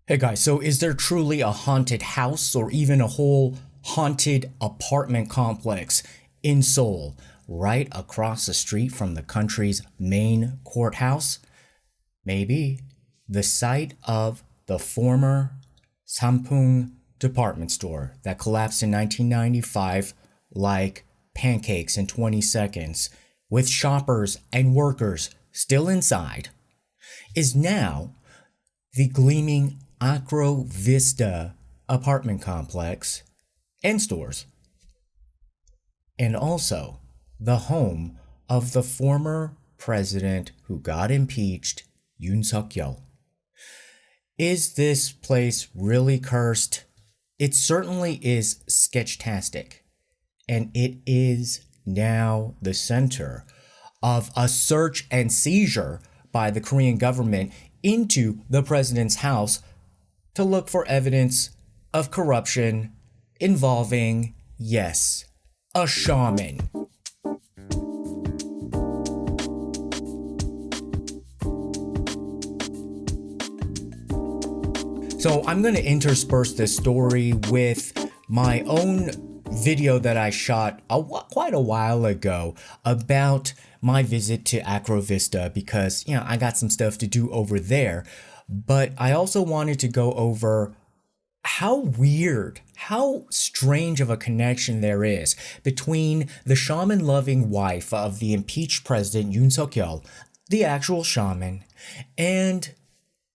Hey guys, so is there truly a haunted house or even a whole haunted apartment complex in Seoul, right across the street from the country's main courthouse? Maybe. The site of the former Sampoong Department Store that collapsed in 1995 like pancakes in 20 seconds, with shoppers and workers still inside, is now the gleaming Acrovista apartment complex and stores, and also the home of the former president who got impeached, Yoon Suk-yeol. Is this place really cursed? It certainly is sketchtastic, and it is now the center of a search and seizure by the Korean government into the president's house to look for evidence of corruption involving, yes, a shaman. So I'm going to intersperse this story with my own video that I shot quite a while ago about my visit to Acrovista because, I got some stuff to do over there. But I also wanted to go over how weird, how strange of a connection there is between the shaman-loving wife of the impeached president Yoon Suk-yeol, the actual shaman, and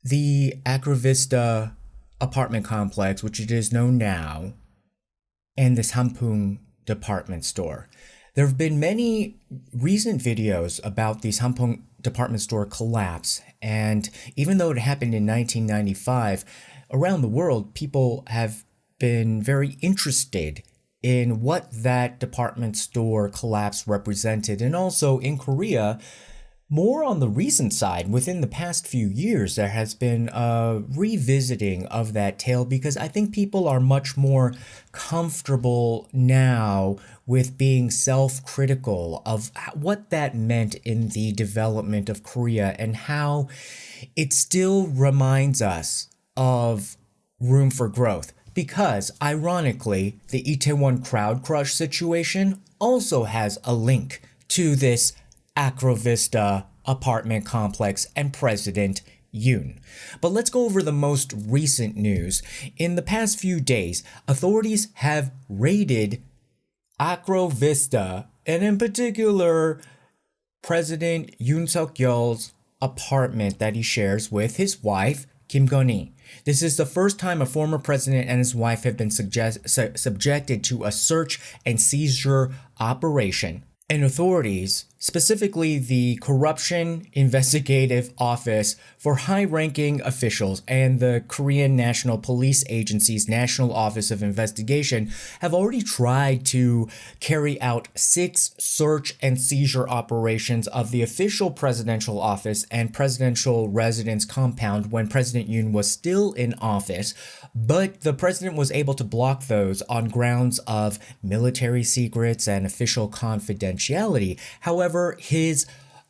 the Acrovista apartment complex, which it is known now, and the Sampoong Department Store. There have been many recent videos about the Sampoong Department Store collapse, and even though it happened in 1995, around the world, people have been very interested in what that department store collapse represented, and also in Korea, more on the recent side, within the past few years, there has been a revisiting of that tale because I think people are much more comfortable now with being self-critical of what that meant in the development of Korea and how it still reminds us of room for growth. Because, ironically, the Itaewon crowd crush situation also has a link to this Acrovista apartment complex and President Yoon. But let's go over the most recent news. In the past few days, authorities have raided Acrovista, and in particular, President Yoon Suk-yeol's apartment that he shares with his wife, Kim Kun-hee. This is the first time a former president and his wife have been subjected to a search and seizure operation. And authorities, specifically the Corruption Investigative Office for high-ranking officials and the Korean National Police Agency's National Office of Investigation, have already tried to carry out 6 search and seizure operations of the official presidential office and presidential residence compound when President Yoon was still in office, but the president was able to block those on grounds of military secrets and official confidentiality. However, his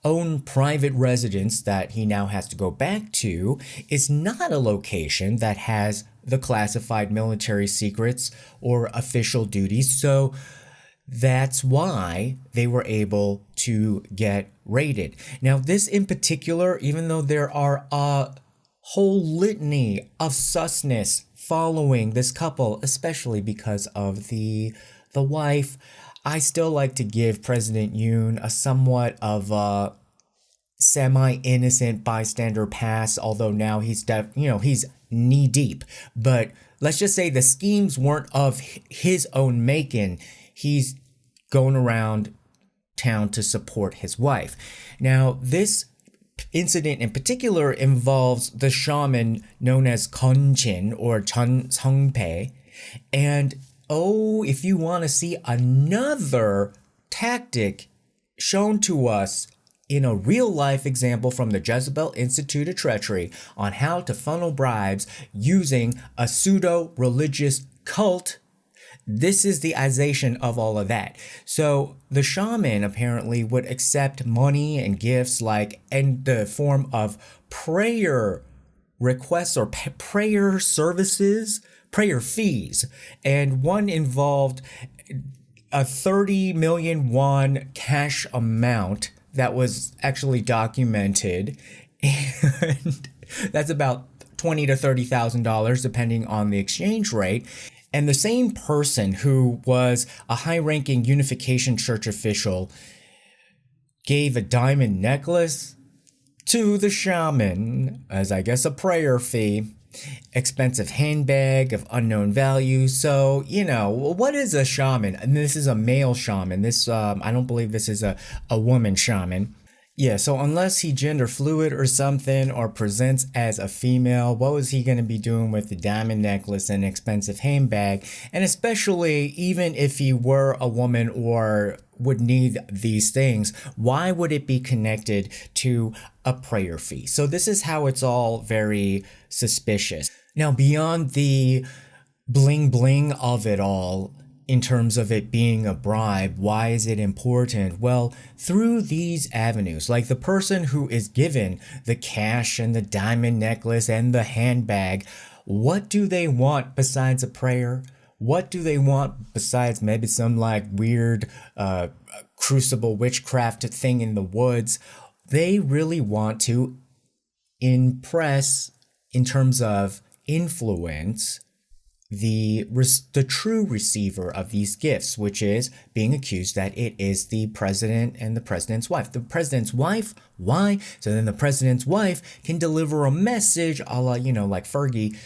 own private residence that he now has to go back to is not a location that has the classified military secrets or official duties, so that's why they were able to get raided. Now, this in particular, even though there are a whole litany of susness following this couple, especially because of the wife, I still like to give President Yoon a somewhat of a semi-innocent bystander pass, although now he's he's knee deep. But let's just say the schemes weren't of his own making. He's going around town to support his wife. Now, this incident in particular involves the shaman known as Kun-jin or Chun Sung-pae, and if you want to see another tactic shown to us in a real-life example from the Jezebel Institute of Treachery on how to funnel bribes using a pseudo-religious cult, this is the ization of all of that. So the shaman apparently would accept money and gifts in the form of prayer requests or prayer services, prayer fees, and one involved a 30 million won cash amount that was actually documented, and that's about $20,000 to $30,000 depending on the exchange rate. And the same person who was a high-ranking Unification Church official gave a diamond necklace to the shaman as, I guess, a prayer fee, expensive handbag of unknown value. So, you know, what is a shaman? And this is a male shaman. This, I don't believe this is a woman shaman. Yeah, so unless he gender fluid or something or presents as a female, what was he going to be doing with the diamond necklace and expensive handbag? And especially even if he were a woman or would need these things, why would it be connected to a prayer fee? So this is how it's all very suspicious. Now, beyond the bling bling of it all, in terms of it being a bribe, why is it important? Well, through these avenues, like the person who is given the cash and the diamond necklace and the handbag, what do they want besides a prayer? What do they want besides maybe some like weird crucible witchcraft thing in the woods? They really want to impress in terms of influence the true receiver of these gifts, which is being accused that it is the president and the president's wife. The president's wife, why? So then the president's wife can deliver a message a la, you know, like Fergie,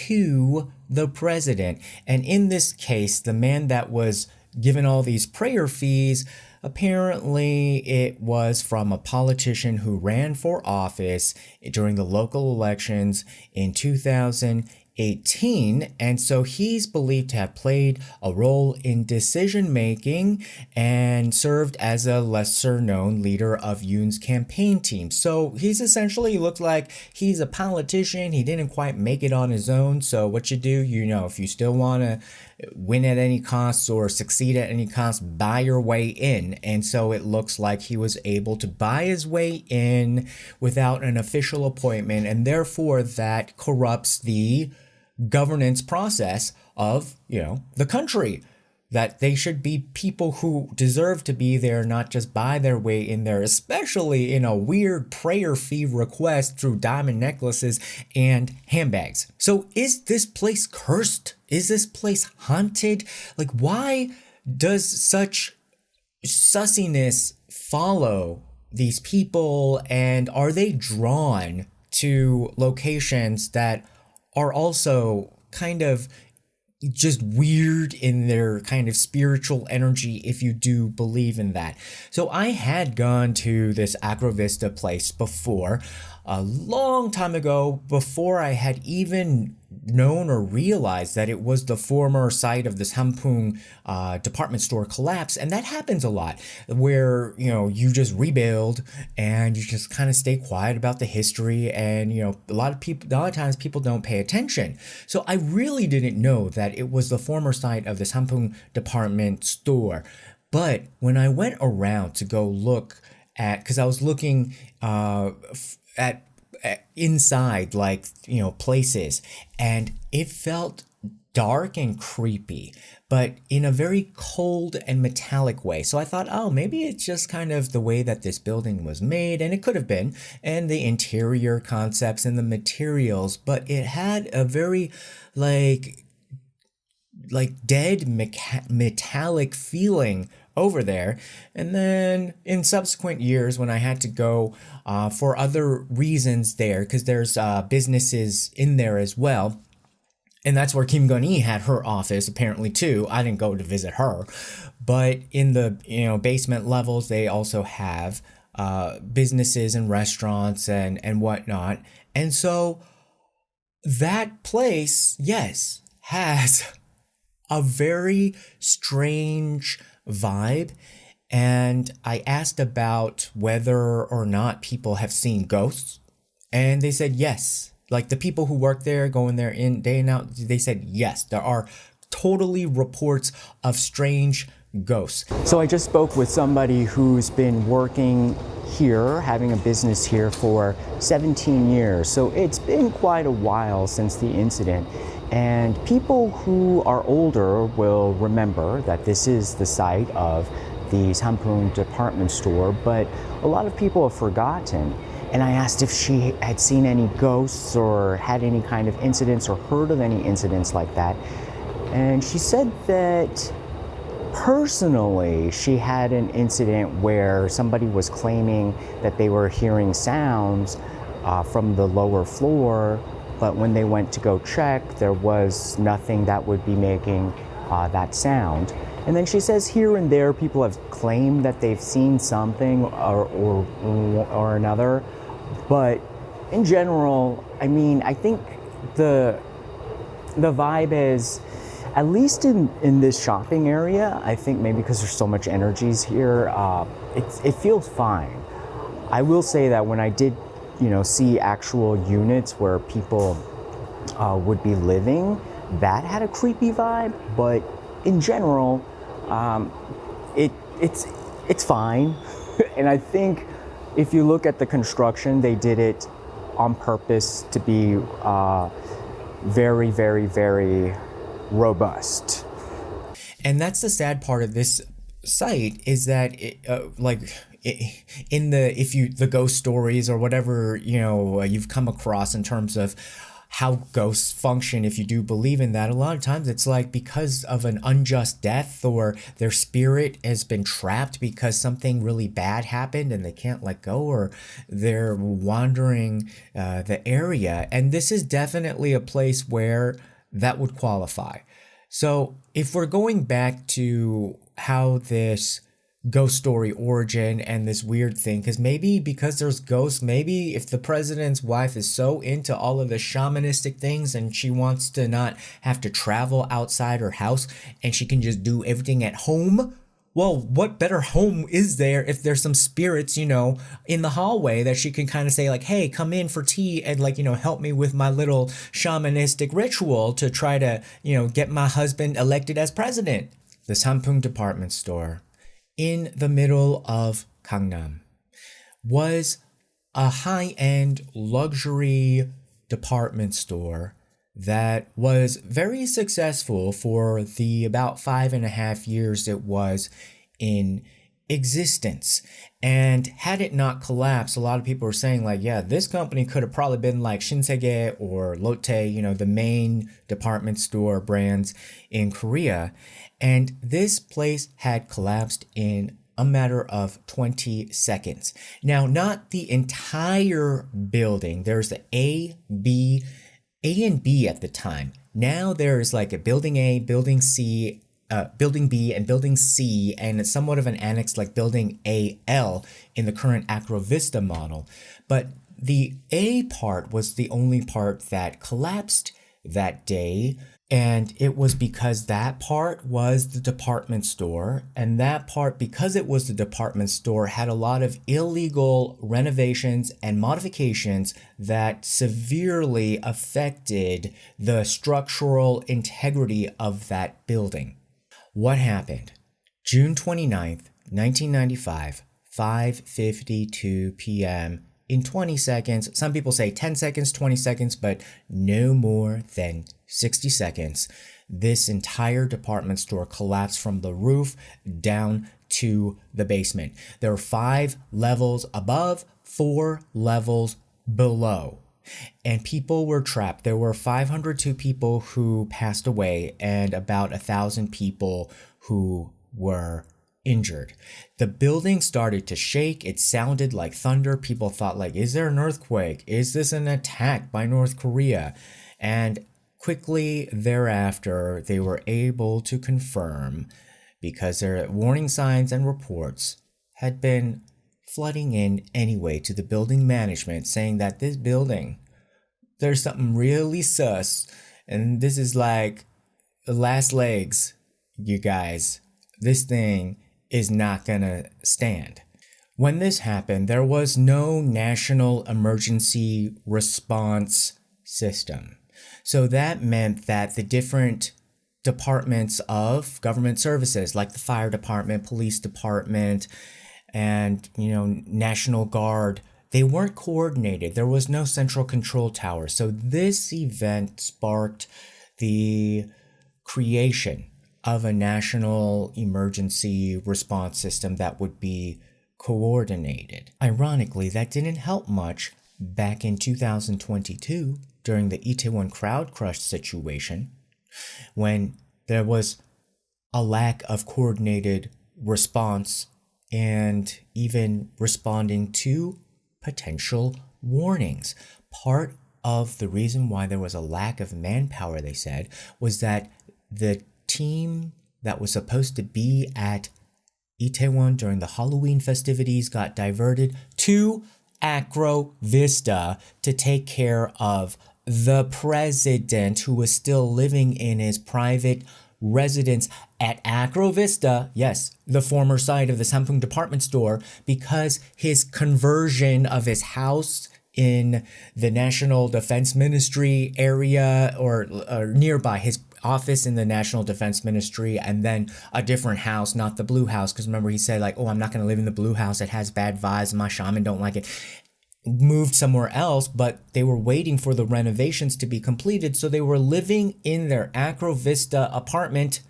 to the president. And in this case, the man that was given all these prayer fees, apparently it was from a politician who ran for office during the local elections in 2018, and so he's believed to have played a role in decision making and served as a lesser known leader of Yoon's campaign team. So he's essentially looked like he's a politician. He didn't quite make it on his own. So what you do, you know, if you still want to win at any cost or succeed at any cost, buy your way in. And so it looks like he was able to buy his way in without an official appointment, and therefore that corrupts the governance process of, you know, the country. That they should be people who deserve to be there, not just buy their way in there, especially in a weird prayer fee request through diamond necklaces and handbags. So is this place cursed? Is this place haunted? Like, why does such sussiness follow these people, and are they drawn to locations that are also kind of just weird in their kind of spiritual energy, if you do believe in that? So I had gone to this Acrovista place before, a long time ago, before I had even known or realized that it was the former site of the Sampoong Department Store collapse. And that happens a lot, where, you know, you just rebuild and you just kind of stay quiet about the history, and, you know, a lot of times people don't pay attention. So I really didn't know that it was the former site of the Sampoong Department Store. But when I went around to go look at, because I was looking at inside, like, you know, places, and it felt dark and creepy, but in a very cold and metallic way. So I thought, oh, maybe it's just kind of the way that this building was made, and it could have been, and the interior concepts and the materials, but it had a very like dead metallic feeling over there. And then in subsequent years, when I had to go for other reasons there, because there's businesses in there as well, and that's where Kim Kun-hee had her office apparently too. I didn't go to visit her, but in the, you know, basement levels, they also have businesses and restaurants and whatnot. And so that place, yes, has a very strange vibe. And I asked about whether or not people have seen ghosts, and they said yes. Like the people who work there, going there in day and out, they said yes, there are totally reports of strange ghosts. So I just spoke with somebody who's been working here, having a business here for 17 years. So it's been quite a while since the incident. And people who are older will remember that this is the site of the Sampoong Department Store, but a lot of people have forgotten. And I asked if she had seen any ghosts or had any kind of incidents or heard of any incidents like that. And she said that personally, she had an incident where somebody was claiming that they were hearing sounds from the lower floor, but when they went to go check, there was nothing that would be making that sound. And then she says here and there people have claimed that they've seen something or another, but in general, I mean, I think the vibe is, at least in this shopping area, I think maybe because there's so much energies here, it feels fine. I will say that when I did, see actual units where people would be living, that had a creepy vibe. But in general, it's fine. And I think if you look at the construction, they did it on purpose to be very, very, very robust. And that's the sad part of this site, is that the ghost stories or whatever you've come across in terms of how ghosts function, if you do believe in that, a lot of times it's like because of an unjust death, or their spirit has been trapped because something really bad happened and they can't let go, or they're wandering the area. And this is definitely a place where that would qualify. So if we're going back to how this ghost story origin and this weird thing, because there's ghosts, maybe if the president's wife is so into all of the shamanistic things and she wants to not have to travel outside her house and she can just do everything at home, well, what better home is there if there's some spirits, in the hallway that she can kind of say like, hey, come in for tea and help me with my little shamanistic ritual to try to, get my husband elected as president. The Sampoong Department Store in the middle of Gangnam was a high-end luxury department store that was very successful for the about 5.5 years it was in existence. And had it not collapsed, a lot of people were saying like, yeah, this company could have probably been like Shinsegae or Lotte, the main department store brands in Korea. And this place had collapsed in a matter of 20 seconds. Now, not the entire building. There's the A and B at the time. Now there's like a building A, building C, building B, and building C, and it's somewhat of an annex like building AL in the current Acrovista model. But the A part was the only part that collapsed that day. And it was because that part was the department store, and that part, because it was the department store, had a lot of illegal renovations and modifications that severely affected the structural integrity of that building. What happened? June 29th, 1995, 5:52 p.m. in 20 seconds. Some people say 10 seconds, 20 seconds, but no more than 60 seconds. This entire department store collapsed from the roof down to the basement. There were 5 levels above, 4 levels below, and people were trapped. There were 502 people who passed away and about 1,000 people who were injured. The building started to shake. It sounded like thunder. People thought like, is there an earthquake? Is this an attack by North Korea? And quickly thereafter, they were able to confirm, because their warning signs and reports had been flooding in anyway to the building management, saying that this building, there's something really sus, and this is like the last legs, you guys. This thing is not gonna stand. When this happened, there was no national emergency response system. So that meant that the different departments of government services, like the fire department, police department, and, National Guard, they weren't coordinated. There was no central control tower. So this event sparked the creation of a national emergency response system that would be coordinated. Ironically, that didn't help much back in 2022 during the Itaewon crowd crush situation, when there was a lack of coordinated response and even responding to potential warnings. Part of the reason why there was a lack of manpower, they said, was that the team that was supposed to be at Itaewon during the Halloween festivities got diverted to Acrovista to take care of the president, who was still living in his private residence at Acrovista, yes, the former site of the Sampoong Department Store, because his conversion of his house in the National Defense Ministry area, or nearby his office in the National Defense Ministry, and then a different house, not the blue house, because remember he said like, oh, I'm not going to live in the blue house, it has bad vibes and my shaman don't like it, moved somewhere else, but they were waiting for the renovations to be completed, so they were living in their Acrovista apartment,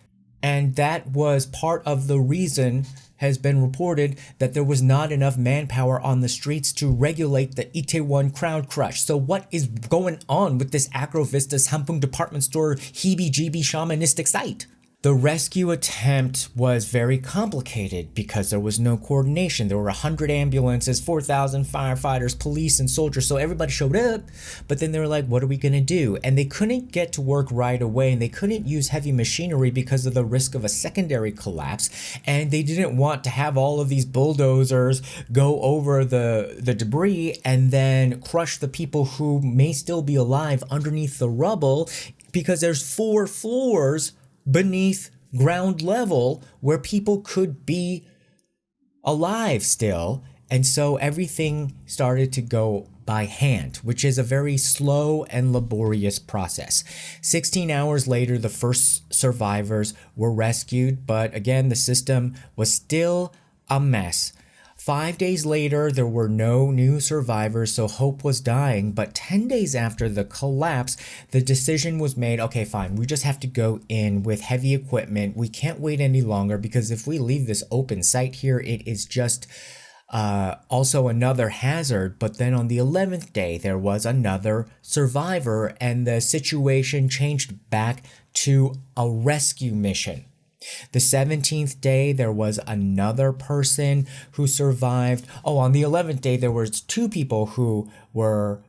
and that was part of the reason, has been reported, that there was not enough manpower on the streets to regulate the Itaewon crowd crush. So what is going on with this Acrovista Sampoong Department Store heebie-jeebie shamanistic site? The rescue attempt was very complicated because there was no coordination. There were 100 ambulances, 4,000 firefighters, police, and soldiers, so everybody showed up. But then they were like, what are we going to do? And they couldn't get to work right away, and they couldn't use heavy machinery because of the risk of a secondary collapse. And they didn't want to have all of these bulldozers go over the debris and then crush the people who may still be alive underneath the rubble, because there's 4 floors beneath ground level where people could be alive still. And so everything started to go by hand, which is a very slow and laborious process. 16 hours later, the first survivors were rescued, but again, the system was still a mess. 5 days later, there were no new survivors, so hope was dying. But 10 days after the collapse, the decision was made, okay, fine, we just have to go in with heavy equipment. We can't wait any longer, because if we leave this open site here, it is just also another hazard. But then on the 11th day, there was another survivor, and the situation changed back to a rescue mission. The 17th day, there was another person who survived. Oh, on the 11th day, there was 2 people who were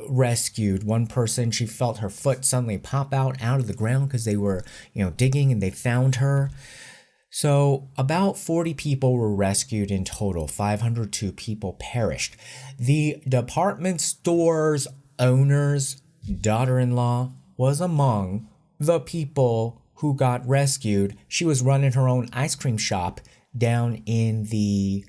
rescued. One person, she felt her foot suddenly pop out of the ground because they were, digging, and they found her. So about 40 people were rescued in total. 502 people perished. The department store's owner's daughter-in-law was among the people who got rescued. She was running her own ice cream shop down in the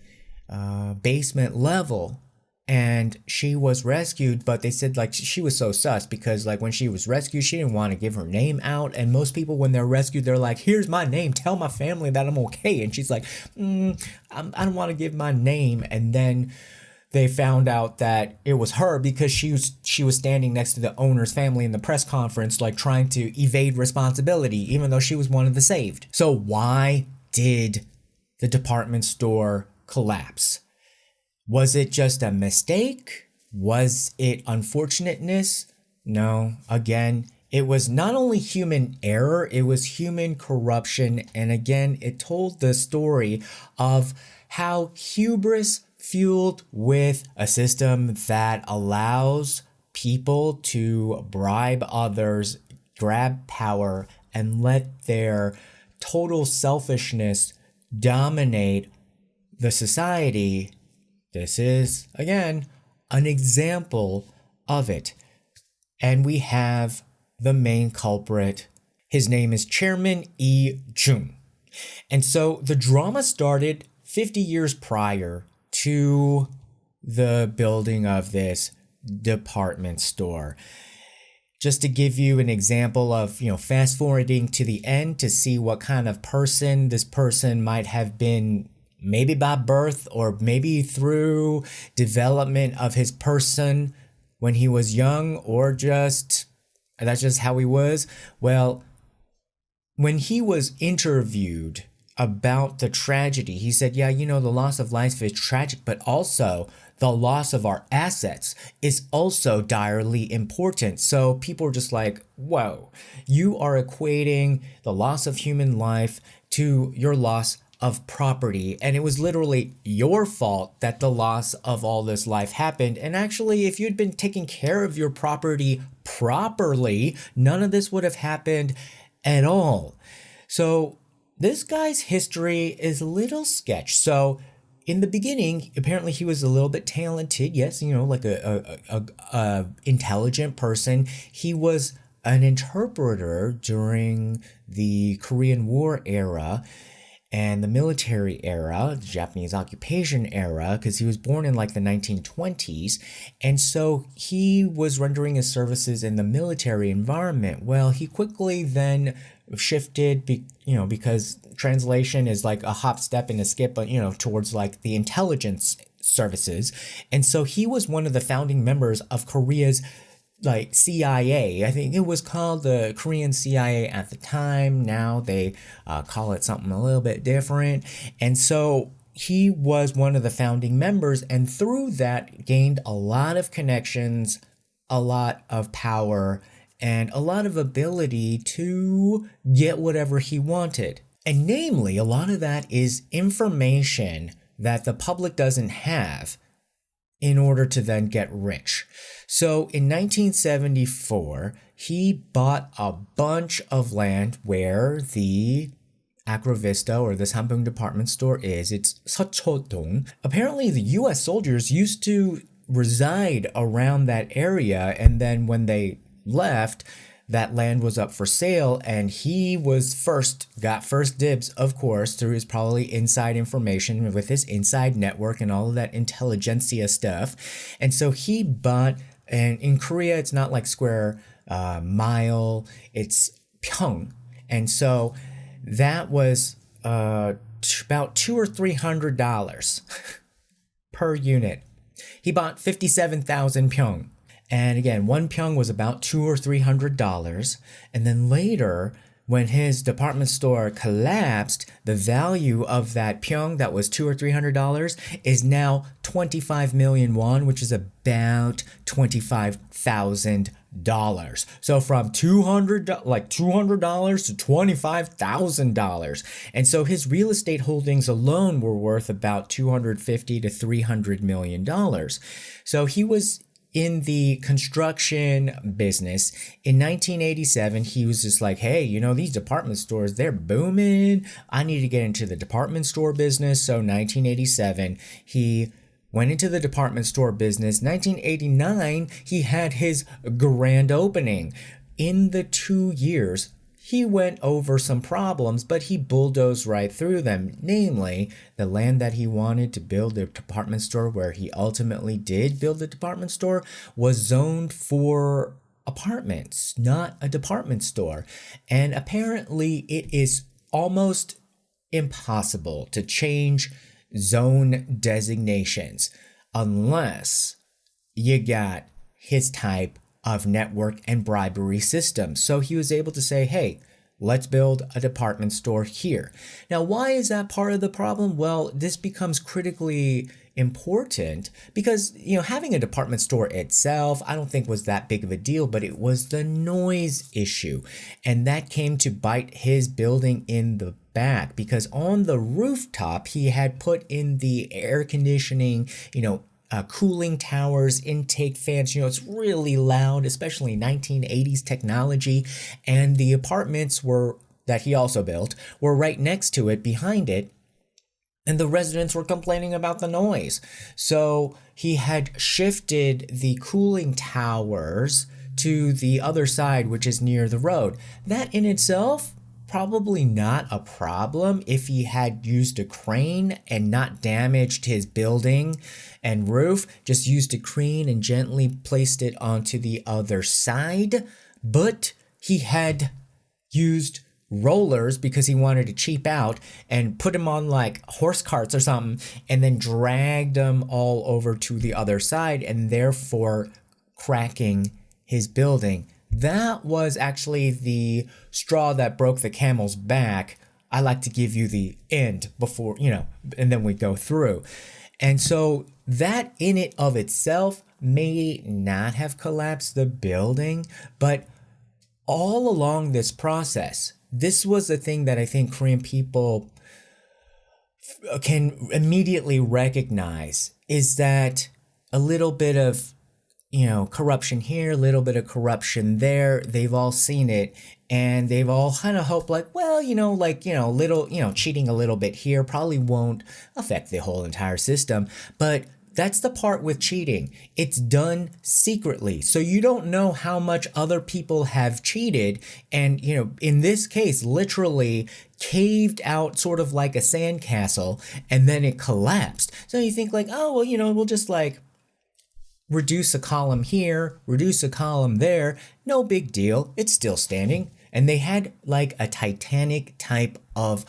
basement level, and she was rescued. But they said like she was so sus, because like when she was rescued, she didn't want to give her name out, and most people when they're rescued, they're like, here's my name, tell my family that I'm okay. And she's like, I don't want to give my name. And then they found out that it was her because she was standing next to the owner's family in the press conference, like trying to evade responsibility, even though she was one of the saved. So why did the department store collapse? Was it just a mistake? Was it unfortunateness? No. Again, it was not only human error, it was human corruption. And again, it told the story of how hubris fueled with a system that allows people to bribe others, grab power, and let their total selfishness dominate the society. This is, again, an example of it. And we have the main culprit. His name is Chairman Joon. And so the drama started 50 years prior to the building of this department store. Just to give you an example of, fast forwarding to the end to see what kind of person this person might have been maybe by birth or maybe through development of his person when he was young, or just that's just how he was. Well, when he was interviewed about the tragedy, he said, yeah, you know, the loss of life is tragic, but also the loss of our assets is also direly important. So people are just like, whoa, you are equating the loss of human life to your loss of property. And it was literally your fault that the loss of all this life happened. And actually, if you'd been taking care of your property properly, none of this would have happened at all. So this guy's history is a little sketch. So in the beginning, apparently he was a little bit talented. Yes, you know, like a intelligent person. He was an interpreter during the Korean War era and the military era, the Japanese occupation era, because he was born in like the 1920s. And so he was rendering his services in the military environment. Well, he quickly then shifted, because translation is like a hop, step, and a skip, towards like the intelligence services. And so he was one of the founding members of Korea's like CIA. I think it was called the Korean CIA at the time. Now they call it something a little bit different. And so he was one of the founding members, and through that gained a lot of connections, a lot of power, and a lot of ability to get whatever he wanted. And namely, a lot of that is information that the public doesn't have in order to then get rich. So in 1974, he bought a bunch of land where the Acrovista, or the Sampoong Department Store, is. It's Seoul. Apparently, the U.S. soldiers used to reside around that area, and then when they left, that land was up for sale, and he was got first dibs, of course, through his probably inside information with his inside network and all of that intelligentsia stuff. And so he bought, and in Korea, it's not like square mile, it's pyeong. And so that was about $200 or $300 per unit. He bought 57,000 pyeong. And again, one pyeong was about $200 or $300. And then later, when his department store collapsed, the value of that pyeong that was $200 or $300 is now 25 million won, which is about $25,000. So from $200 to $25,000. And so his real estate holdings alone were worth about $250 to $300 million. So he was in the construction business. In 1987, he was just like, hey, these department stores, they're booming. I need to get into the department store business. So 1987, he went into the department store business. 1989, he had his grand opening. In the 2 years, he went over some problems, but he bulldozed right through them. Namely, the land that he wanted to build the department store, where he ultimately did build the department store, was zoned for apartments, not a department store. And apparently it is almost impossible to change zone designations unless you got his type of network and bribery system. So he was able to say, hey, let's build a department store here. Now, why is that part of the problem? Well, this becomes critically important because, having a department store itself, I don't think was that big of a deal, but it was the noise issue. And that came to bite his building in the back, because on the rooftop, he had put in the air conditioning, cooling towers, intake fans. It's really loud, especially 1980s technology. And the apartments that he also built were right next to it, behind it. And the residents were complaining about the noise. So he had shifted the cooling towers to the other side, which is near the road. That in itself, probably not a problem if he had used a crane and not damaged his building and roof, just used a crane and gently placed it onto the other side. But he had used rollers because he wanted to cheap out and put them on like horse carts or something, and then dragged them all over to the other side and therefore cracking his building. That was actually the straw that broke the camel's back. I like to give you the end before, and then we go through. And so that in it of itself may not have collapsed the building, but all along this process, this was the thing that I think Korean people can immediately recognize, is that a little bit of, corruption here, a little bit of corruption there. They've all seen it, and they've all kind of hoped like, well, little, cheating a little bit here probably won't affect the whole entire system. But that's the part with cheating. It's done secretly. So you don't know how much other people have cheated. And, in this case, literally caved out sort of like a sandcastle, and then it collapsed. So you think like, oh, well, we'll just like reduce a column here, reduce a column there. No big deal. It's still standing. And they had like a Titanic type of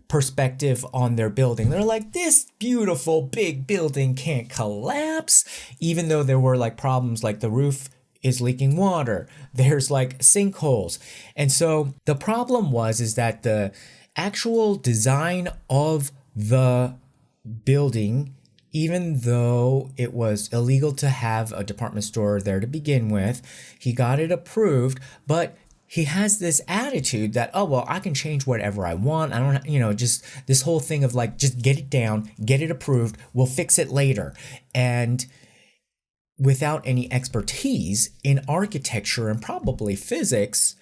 perspective on their building. They're like, this beautiful big building can't collapse, even though there were like problems like the roof is leaking water. There's like sinkholes. And so the problem is that the actual design of the building, even though it was illegal to have a department store there to begin with, he got it approved, but he has this attitude that, oh, well, I can change whatever I want. I don't, just this whole thing of like, just get it down, get it approved, we'll fix it later. And without any expertise in architecture and probably physics,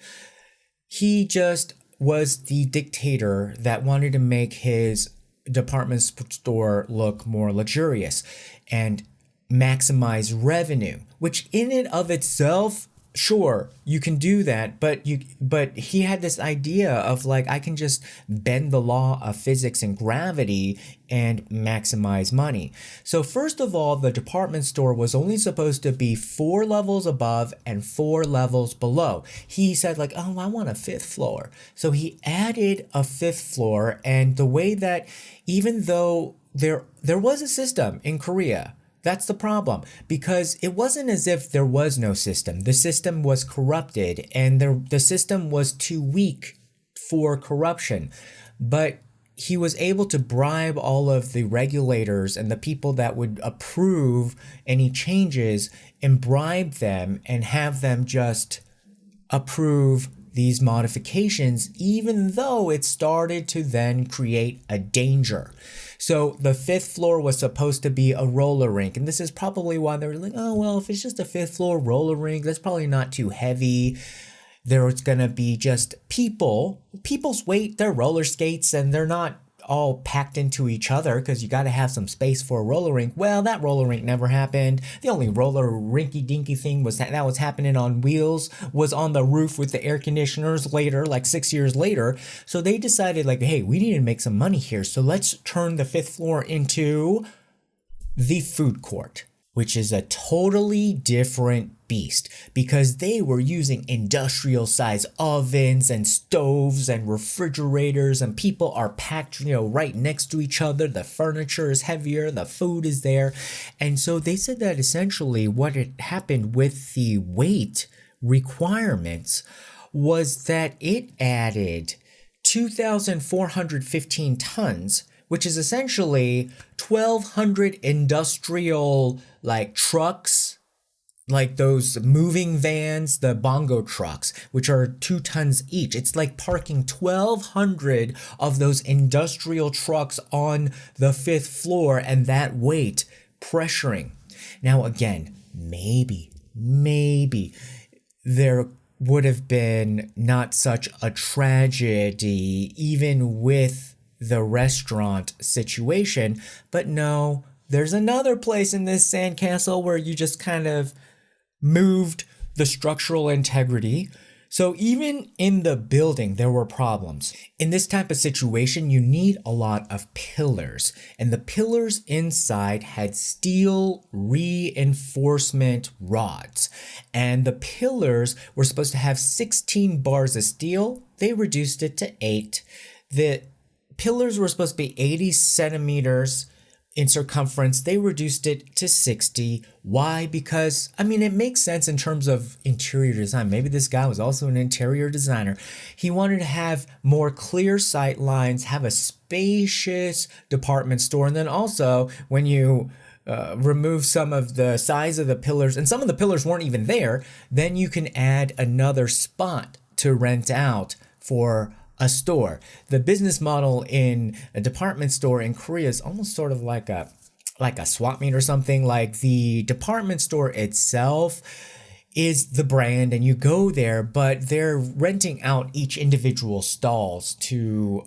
he just was the dictator that wanted to make his department store look more luxurious and maximize revenue, which in and of itself, sure, you can do that, but he had this idea of like, I can just bend the law of physics and gravity and maximize money. So first of all, the department store was only supposed to be 4 levels above and 4 levels below. He said like, oh, I want a 5th floor. So he added a 5th floor, and the way that, even though there was a system in Korea, that's the problem, because it wasn't as if there was no system. The system was corrupted, and the system was too weak for corruption. But he was able to bribe all of the regulators and the people that would approve any changes, and bribe them and have them just approve these modifications, even though it started to then create a danger. So the 5th floor was supposed to be a roller rink. And this is probably why they were like, oh, well, if it's just a 5th floor roller rink, that's probably not too heavy. There's going to be just people's weight, they're roller skates, and they're not all packed into each other because you got to have some space for a roller rink. Well, that roller rink never happened. The only roller rinky dinky thing was that was happening on wheels was on the roof with the air conditioners later, like 6 years later. So they decided like, hey, we need to make some money here. So let's turn the 5th floor into the food court, which is a totally different beast because they were using industrial size ovens and stoves and refrigerators, and people are packed, right next to each other. The furniture is heavier, the food is there. And so they said that essentially what had happened with the weight requirements was that it added 2,415 tons, which is essentially 1,200 industrial like trucks, like those moving vans, the bongo trucks, which are 2 tons each. It's like parking 1,200 of those industrial trucks on the 5th floor, and that weight pressuring. Now again, maybe there would have been not such a tragedy even with the restaurant situation, but no, there's another place in this sandcastle where you just kind of moved the structural integrity. So even in the building, there were problems. In this type of situation, you need a lot of pillars, and the pillars inside had steel reinforcement rods, and the pillars were supposed to have 16 bars of steel. They reduced it to 8. The pillars were supposed to be 80 centimeters in circumference. They reduced it to 60. Why? Because, I mean, it makes sense in terms of interior design. Maybe this guy was also an interior designer. He wanted to have more clear sight lines, have a spacious department store, and then also when you remove some of the size of the pillars, and some of the pillars weren't even there, then you can add another spot to rent out for a store. The business model in a department store in Korea is almost sort of like a swap meet or something. Like the department store itself is the brand and you go there, but they're renting out each individual stalls to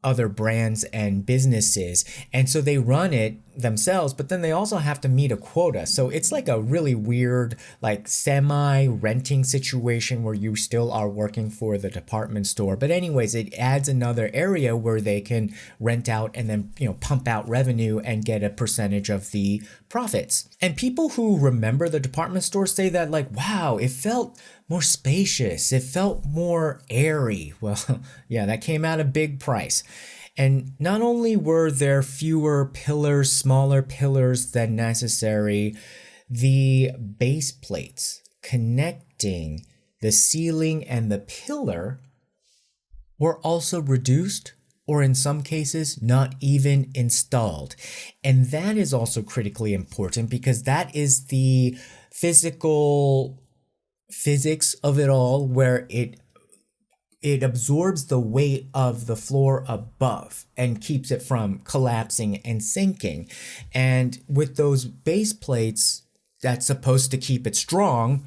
other brands and businesses, and so they run it themselves, but then they also have to meet a quota. So it's like a really weird, like semi-renting situation where you still are working for the department store. But anyways, it adds another area where they can rent out and then, you know, pump out revenue and get a percentage of the profits. And people who remember the department store say that, like, wow, it felt more spacious, it felt more airy. Well, yeah, that came at a big price. And not only were there fewer pillars, smaller pillars than necessary, the base plates connecting the ceiling and the pillar were also reduced, or in some cases, not even installed. And that is also critically important because that is the physics of it all, where it absorbs the weight of the floor above and keeps it from collapsing and sinking. And with those base plates that's supposed to keep it strong,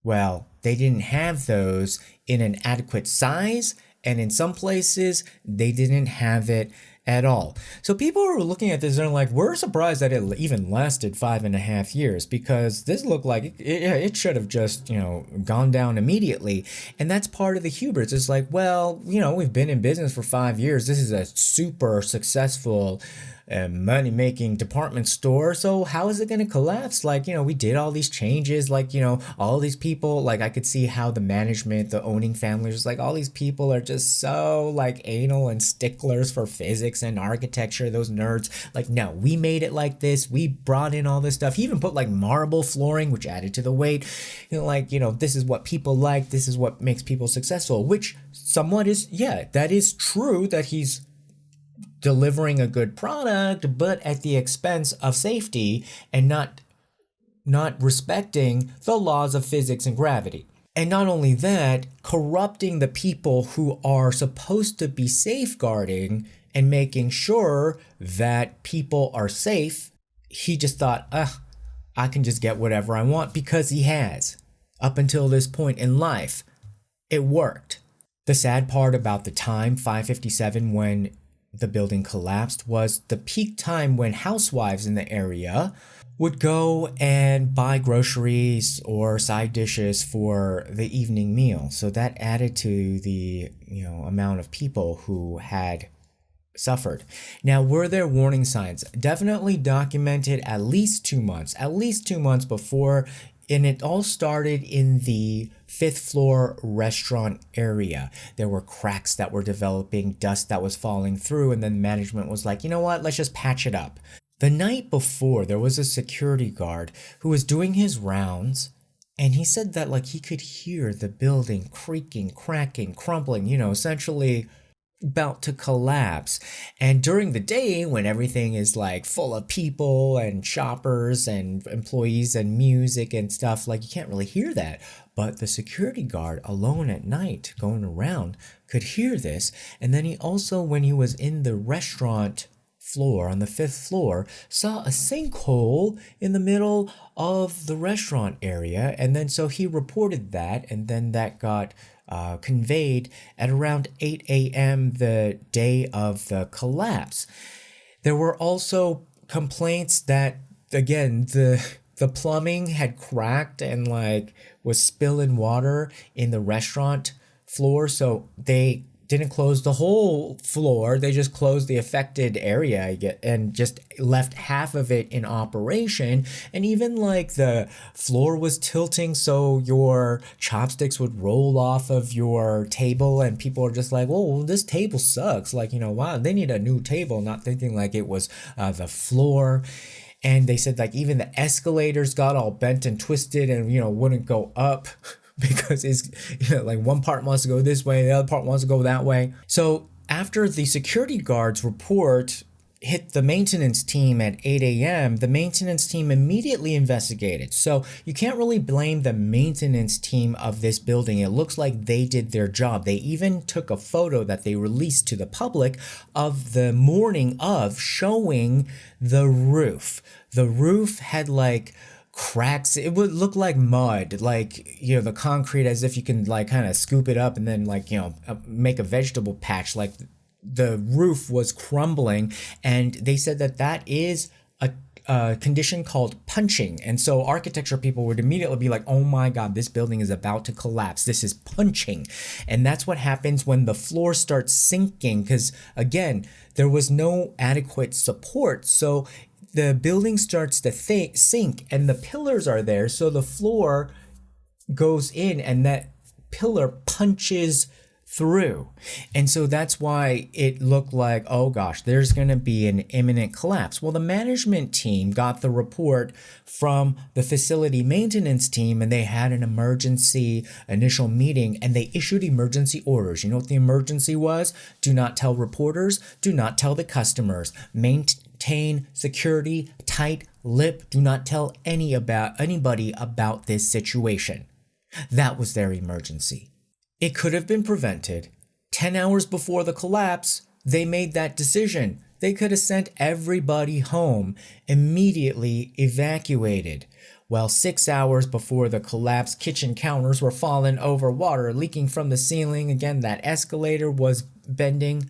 well, they didn't have those in an adequate size, and in some places they didn't have it at all. So people are looking at this and are like, we're surprised that it even lasted 5.5 years, because this looked like it should have just, you know, gone down immediately. And that's part of the hubris. It's like, well, you know, we've been in business for 5 years. This is a super successful money-making department store, so how is it going to collapse? Like, you know, we did all these changes, like, you know, all these people, like, I could see how the management, the owning families, was like, all these people are just so, like, anal and sticklers for physics and architecture, those nerds. Like, no, we made it like this, we brought in all this stuff. He even put, like, marble flooring, which added to the weight. You know, like, you know, this is what people like, this is what makes people successful, which somewhat is, yeah, that is true, that he's delivering a good product, but at the expense of safety and not respecting the laws of physics and gravity. And not only that, corrupting the people who are supposed to be safeguarding and making sure that people are safe. He just thought, I can just get whatever I want, because he has. Up until this point in life, it worked. The sad part about the time, 5:57, when the building collapsed, was the peak time when housewives in the area would go and buy groceries or side dishes for the evening meal. So that added to the, you know, amount of people who had suffered. Now, were there warning signs? Definitely documented at least 2 months before. And it all started in the 5th floor restaurant area. There were cracks that were developing, dust that was falling through, and then management was like, you know what, let's just patch it up. The night before, there was a security guard who was doing his rounds, and he said that, like, he could hear the building creaking, cracking, crumbling, you know, essentially about to collapse. And during the day, when everything is like full of people and shoppers and employees and music and stuff, like, you can't really hear that. But the security guard, alone at night going around, could hear this. And then he also, when he was in the restaurant floor on the 5th floor, saw a sinkhole in the middle of the restaurant area. And then so he reported that, and then that got conveyed at around 8 a.m. the day of the collapse. There were also complaints that, again, the the plumbing had cracked and like was spilling water in the restaurant floor. So they didn't close the whole floor. They just closed the affected area, I get, and just left half of it in operation. And even like the floor was tilting, so your chopsticks would roll off of your table, and people are just like, "Oh, this table sucks." Like, wow, they need a new table, not thinking like it was the floor. And they said like even the escalators got all bent and twisted and wouldn't go up. Because it's like one part wants to go this way, the other part wants to go that way. So after the security guard's report hit the maintenance team at 8 a.m., the maintenance team immediately investigated. So you can't really blame the maintenance team of this building. It looks like they did their job. They even took a photo that they released to the public of the morning of, showing the roof. The roof had like cracks. It would look like mud, like the concrete, as if you can like kind of scoop it up and then like make a vegetable patch. Like the roof was crumbling, and they said that is a condition called punching. And so architecture people would immediately be like, oh my god, this building is about to collapse, this is punching. And that's what happens when the floor starts sinking, because again, there was no adequate support. So the building starts to sink, and the pillars are there, so the floor goes in and that pillar punches through. And so that's why it looked like, oh gosh, there's going to be an imminent collapse. Well, the management team got the report from the facility maintenance team, and they had an emergency initial meeting, and they issued emergency orders. You know what the emergency was? Do not tell reporters, do not tell the customers, maintain security, tight lip, do not tell anybody about this situation. That was their emergency. It could have been prevented. 10 hours before the collapse, they made that decision. They could have sent everybody home, immediately evacuated. Well, 6 hours before the collapse, kitchen counters were falling over, water leaking from the ceiling. Again, that escalator was bending.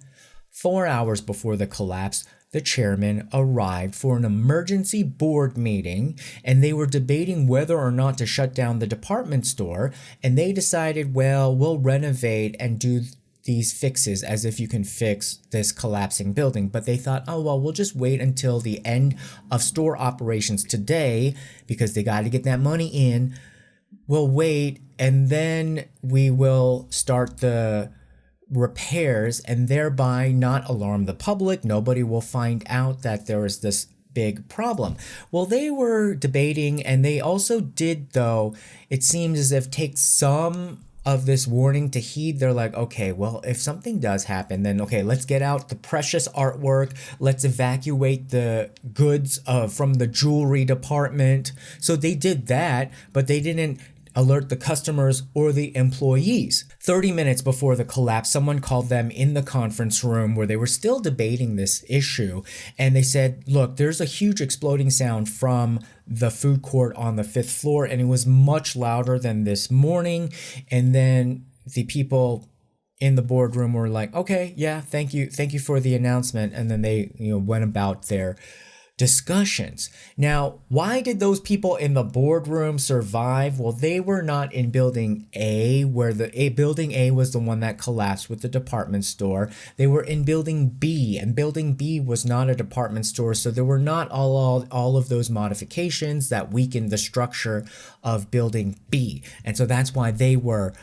4 hours before the collapse, the chairman arrived for an emergency board meeting, and they were debating whether or not to shut down the department store. And they decided, well, we'll renovate and do these fixes as if you can fix this collapsing building. But they thought, oh, well, we'll just wait until the end of store operations today because they got to get that money in. We'll wait, and then we will start the repairs and thereby not alarm the public. Nobody will find out that there is this big problem. Well, they were debating, and they also did, though, it seems as if take some of this warning to heed. They're like, okay, well, if something does happen, then okay, let's get out the precious artwork. Let's evacuate the goods from the jewelry department. So they did that, but they didn't alert the customers or the employees. 30 minutes before the collapse, someone called them in the conference room where they were still debating this issue. And they said, look, there's a huge exploding sound from the food court on the 5th floor, and it was much louder than this morning. And then the people in the boardroom were like, okay, yeah, thank you for the announcement. And then they went about their discussions. Now, why did those people in the boardroom survive? Well, they were not in building A, where building A was the one that collapsed with the department store. They were in building B, and building B was not a department store, so there were not all of those modifications that weakened the structure of building B. And so that's why they were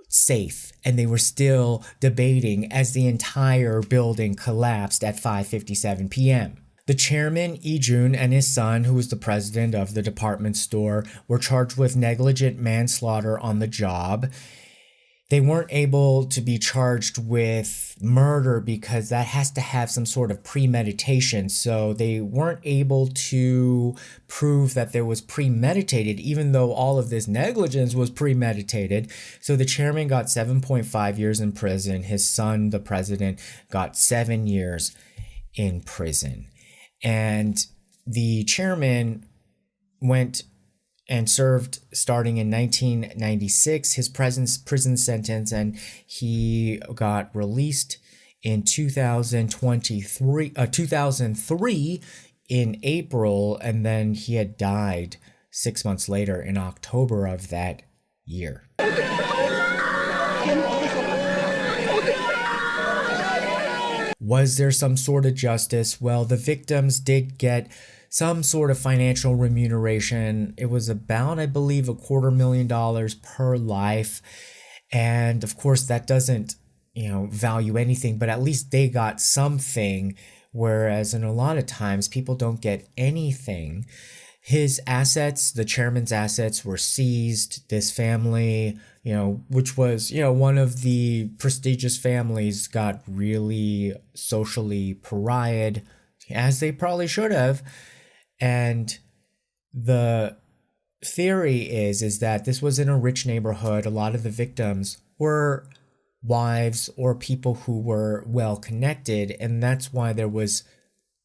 safe, and they were still debating as the entire building collapsed at 5:57 p.m. The chairman, Joon, and his son, who was the president of the department store, were charged with negligent manslaughter on the job. They weren't able to be charged with murder because that has to have some sort of premeditation. So they weren't able to prove that there was premeditated, even though all of this negligence was premeditated. So the chairman got 7.5 years in prison. His son, the president, got 7 years in prison. And the chairman went and served starting in 1996 his prison sentence, and he got released in 2003 in April, and then he had died 6 months later in October of that year. Was there some sort of justice? Well, the victims did get some sort of financial remuneration. It was about, I believe, $250,000 per life. And of course, that doesn't, value anything, but at least they got something. Whereas in a lot of times, people don't get anything. His assets, the chairman's assets, were seized. This family, which was, one of the prestigious families, got really socially pariahed, as they probably should have. And the theory is that this was in a rich neighborhood. A lot of the victims were wives or people who were well connected, and that's why there was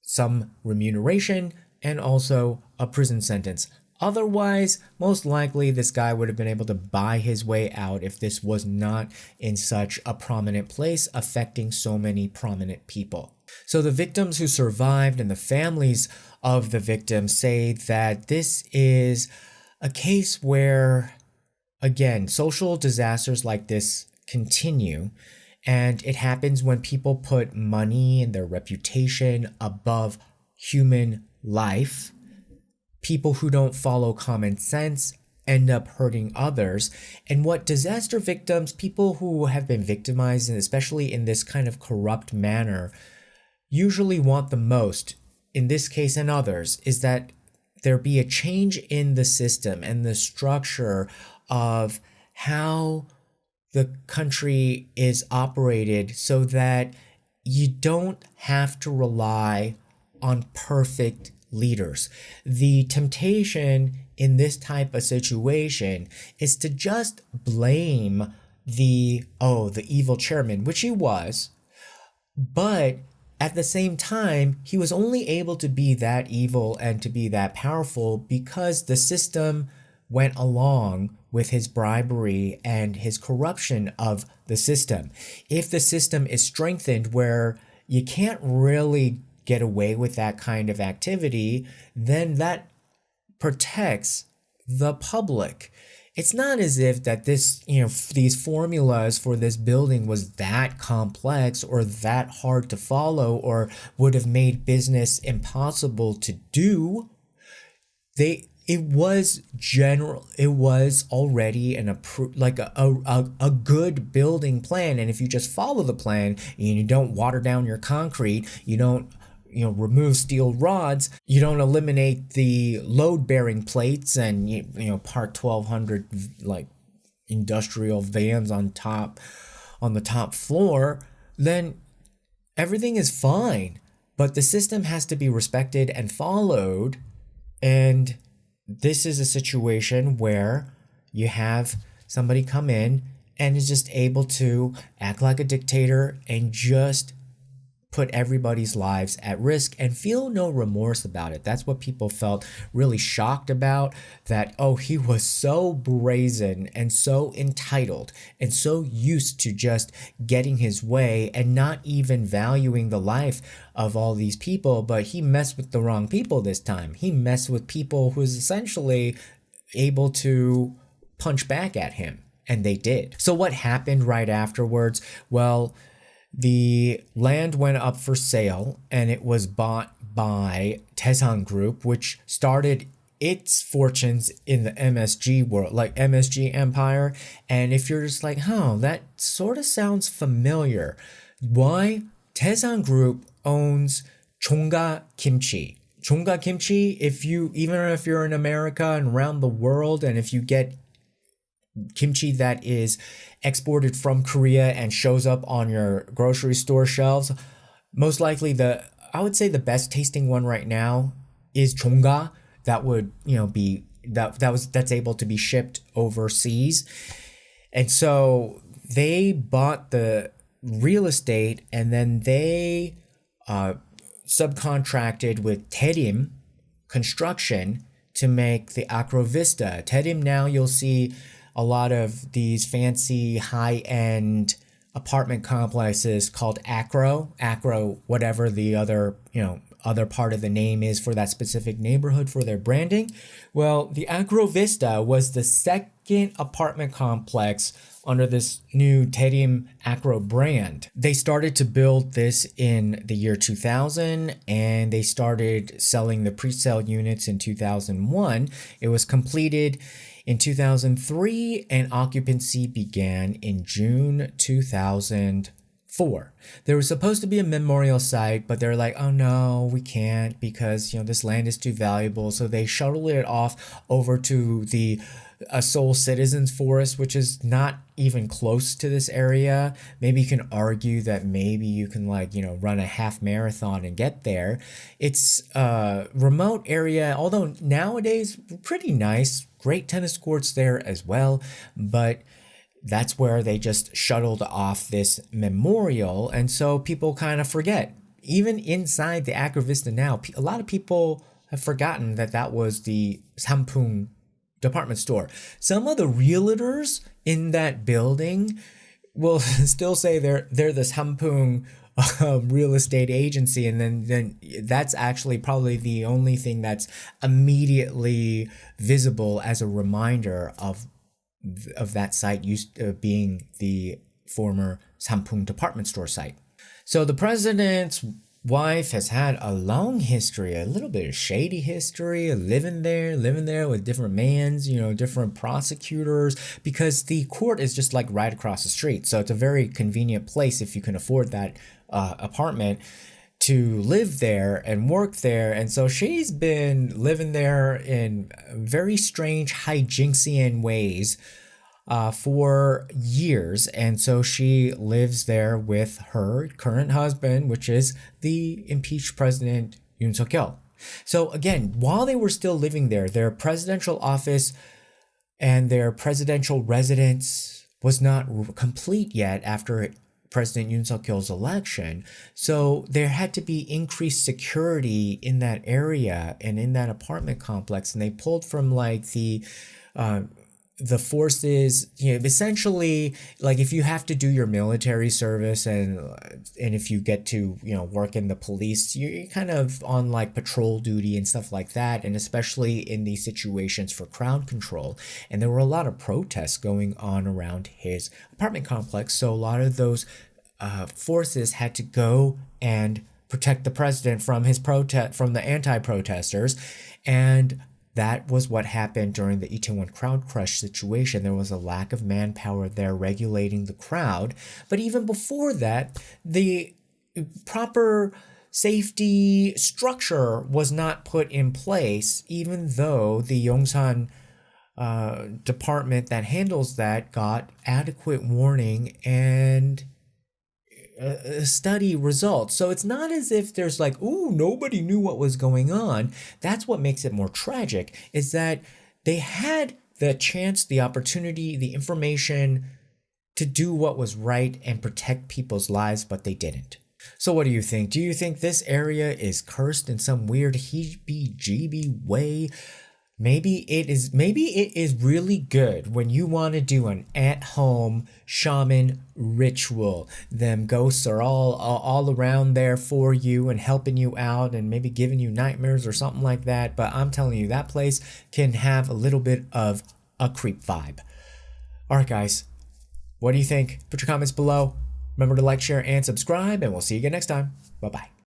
some remuneration and also a prison sentence. Otherwise, most likely this guy would have been able to buy his way out if this was not in such a prominent place affecting so many prominent people. So the victims who survived and the families of the victims say that this is a case where, again, social disasters like this continue, and it happens when people put money and their reputation above human life. People who don't follow common sense end up hurting others. And what disaster victims, people who have been victimized, and especially in this kind of corrupt manner, usually want the most, in this case and others, is that there be a change in the system and the structure of how the country is operated, so that you don't have to rely on perfect leaders. The temptation in this type of situation is to just blame the evil chairman, which he was, but at the same time, he was only able to be that evil and to be that powerful because the system went along with his bribery and his corruption of the system. If the system is strengthened where you can't really get away with that kind of activity, then that protects the public. It's not as if that this, these formulas for this building was that complex or that hard to follow or would have made business impossible to do. It was already a good building plan. And if you just follow the plan and you don't water down your concrete, you don't remove steel rods, you don't eliminate the load bearing plates and park 1,200 industrial vans on the top floor, then everything is fine. But the system has to be respected and followed. And this is a situation where you have somebody come in and is just able to act like a dictator and just put everybody's lives at risk and feel no remorse about it. That's what people felt really shocked about, that, he was so brazen and so entitled and so used to just getting his way and not even valuing the life of all these people. But he messed with the wrong people this time. He messed with people who was essentially able to punch back at him, and they did. So what happened right afterwards? Well, the land went up for sale and it was bought by Taesang Group, which started its fortunes in the MSG world, like MSG empire. And if you're just like, that sort of sounds familiar. Why? Taesang Group owns Chonga Kimchi. Chonga Kimchi, even if you're in America and around the world, and if you get kimchi that is exported from Korea and shows up on your grocery store shelves, most likely I would say the best tasting one right now is Chonga. That would be that's able to be shipped overseas. And so they bought the real estate and then they subcontracted with Taerim Construction to make the Acrovista. Taerim, now you'll see a lot of these fancy high-end apartment complexes called Acro, whatever the other, other part of the name is for that specific neighborhood for their branding. Well, the Acrovista was the second apartment complex under this new Taerim Acro brand. They started to build this in the year 2000, and they started selling the pre-sale units in 2001. It was completed in 2003, and occupancy began in June 2004. There was supposed to be a memorial site, but they're like, oh no, we can't because, this land is too valuable. So they shuttled it off over to the Seoul Citizens Forest, which is not even close to this area. Maybe you can argue that maybe you can run a half marathon and get there. It's a remote area, although nowadays pretty nice, great tennis courts there as well, but that's where they just shuttled off this memorial, and so people kind of forget. Even inside the Acrovista now, a lot of people have forgotten that was the Sampoong Department Store. Some of the realtors in that building will still say they're the Sampoong real estate agency, and then that's actually probably the only thing that's immediately visible as a reminder of that site being the former Sampoong Department Store site. So the president's wife has had a long history, a little bit of shady history, living there with different mans, different prosecutors, because the court is just right across the street. So it's a very convenient place if you can afford that apartment to live there and work there. And so she's been living there in very strange hijinksian ways for years. And so she lives there with her current husband, which is the impeached President Yoon Suk-yeol. So again, while they were still living there, their presidential office and their presidential residence was not complete yet after President Yoon Suk-yeol's election. So there had to be increased security in that area and in that apartment complex. And they pulled from the forces, essentially, if you have to do your military service and if you get to, work in the police, you're kind of on patrol duty and stuff like that. And especially in these situations for crowd control. And there were a lot of protests going on around his apartment complex. So a lot of those forces had to go and protect the president from from the anti-protesters. And that was what happened during the Itaewon crowd crush situation. There was a lack of manpower there regulating the crowd. But even before that, the proper safety structure was not put in place, even though the Yongsan department that handles that got adequate warning and study results. So it's not as if there's nobody knew what was going on. That's what makes it more tragic, is that they had the chance, the opportunity, the information to do what was right and protect people's lives, but they didn't. So what do you think? Do you think this area is cursed in some weird heebie-jeebie way? Maybe it is really good when you want to do an at-home shaman ritual. Them ghosts are all around there for you and helping you out and maybe giving you nightmares or something like that. But I'm telling you, that place can have a little bit of a creep vibe. All right, guys, what do you think? Put your comments below. Remember to like, share, and subscribe, and we'll see you again next time. Bye-bye.